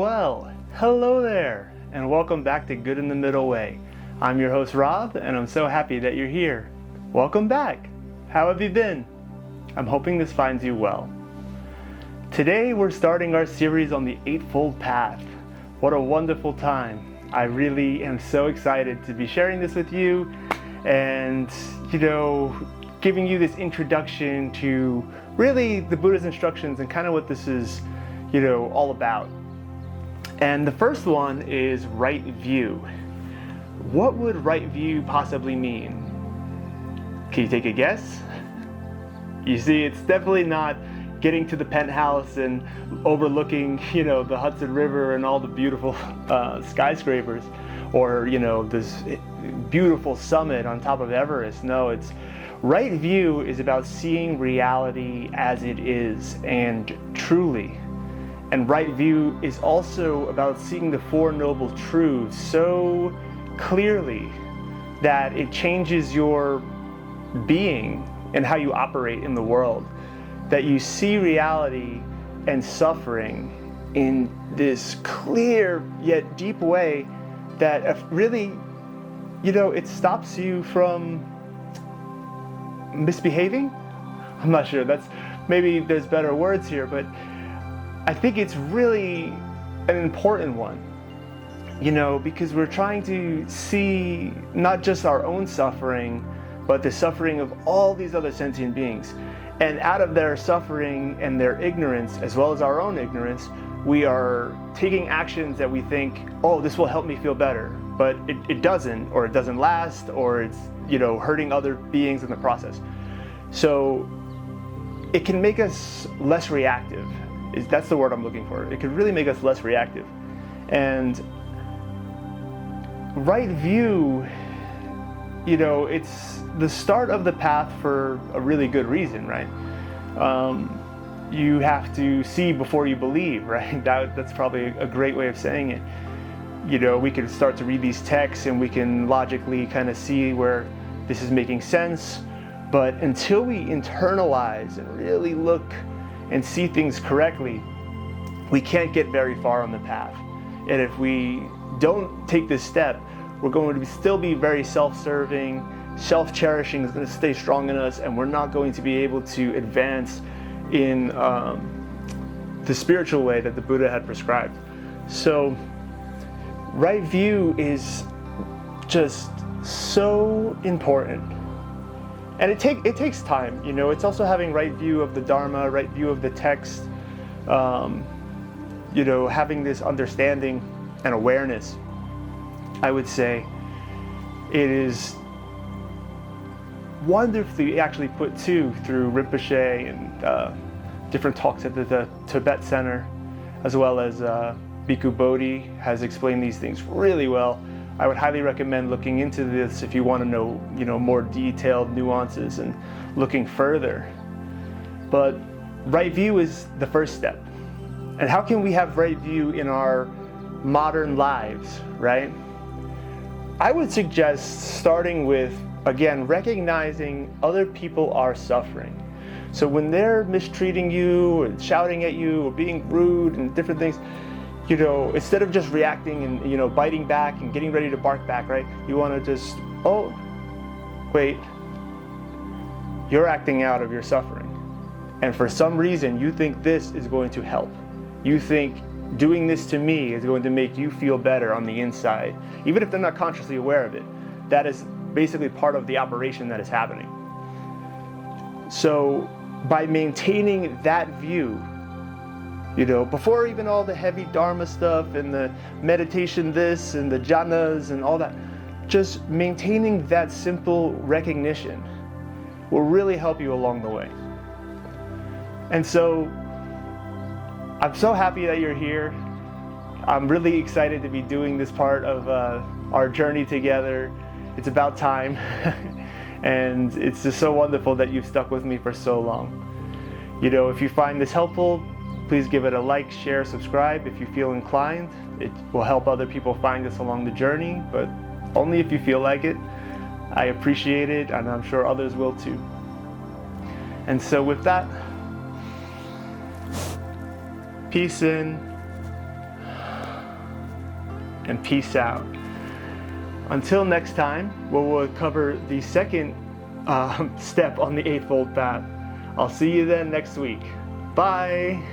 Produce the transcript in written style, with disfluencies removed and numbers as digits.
Well, hello there, and welcome back to Good in the Middle Way. I'm your host Rob, and I'm so happy that you're here. Welcome back. How have you been? I'm hoping this finds you well. Today we're starting our series on the Eightfold Path. What a wonderful time. I really am so excited to be sharing this with you and, giving you this introduction to really the Buddha's instructions and kind of what this is, all about. And the first one is right view. What would right view possibly mean? Can you take a guess? You see, it's definitely not getting to the penthouse and overlooking, the Hudson River and all the beautiful skyscrapers, or, this beautiful summit on top of Everest. No, it's right view is about seeing reality as it is and truly. And right view is also about seeing the Four Noble Truths so clearly that it changes your being and how you operate in the world. That you see reality and suffering in this clear yet deep way that really, it stops you from misbehaving. I'm not sure, maybe there's better words here, but I think it's really an important one, because we're trying to see not just our own suffering, but the suffering of all these other sentient beings. And out of their suffering and their ignorance, as well as our own ignorance, we are taking actions that we think, oh, this will help me feel better. But it doesn't, or it doesn't last, or it's, hurting other beings in the process. So it can make us less reactive. That's the word I'm looking for. It could really make us less reactive. And right view, it's the start of the path for a really good reason, right? You have to see before you believe, right? That's probably a great way of saying it. We can start to read these texts and we can logically kind of see where this is making sense. But until we internalize and really look and see things correctly, we can't get very far on the path. And if we don't take this step, we're going to still be very self-serving, self-cherishing is going to stay strong in us, and we're not going to be able to advance in the spiritual way that the Buddha had prescribed. So right view is just so important. And it takes time, it's also having right view of the Dharma, right view of the text, having this understanding and awareness. I would say it is wonderfully actually put through Rinpoche and different talks at the Tibet Center, as well as Bhikkhu Bodhi has explained these things really well. I would highly recommend looking into this if you want to know, more detailed nuances and looking further. But right view is the first step. And how can we have right view in our modern lives, right? I would suggest starting with, again, recognizing other people are suffering. So when they're mistreating you or shouting at you or being rude and different things, instead of just reacting and, biting back and getting ready to bark back, right? You want to just, oh, wait, you're acting out of your suffering. And for some reason, you think this is going to help. You think doing this to me is going to make you feel better on the inside. Even if they're not consciously aware of it, that is basically part of the operation that is happening. So by maintaining that view, before even all the heavy Dharma stuff and the meditation this and the jhanas and all that, just maintaining that simple recognition will really help you along the way. And so I'm so happy that you're here. I'm really excited to be doing this part of our journey together. It's about time. And it's just so wonderful that you've stuck with me for so long. If you find this helpful, please give it a like, share, subscribe if you feel inclined. It will help other people find us along the journey, but only if you feel like it. I appreciate it, and I'm sure others will too. And so with that, peace in, and peace out. Until next time, where we'll cover the second step on the Eightfold Path. I'll see you then next week. Bye!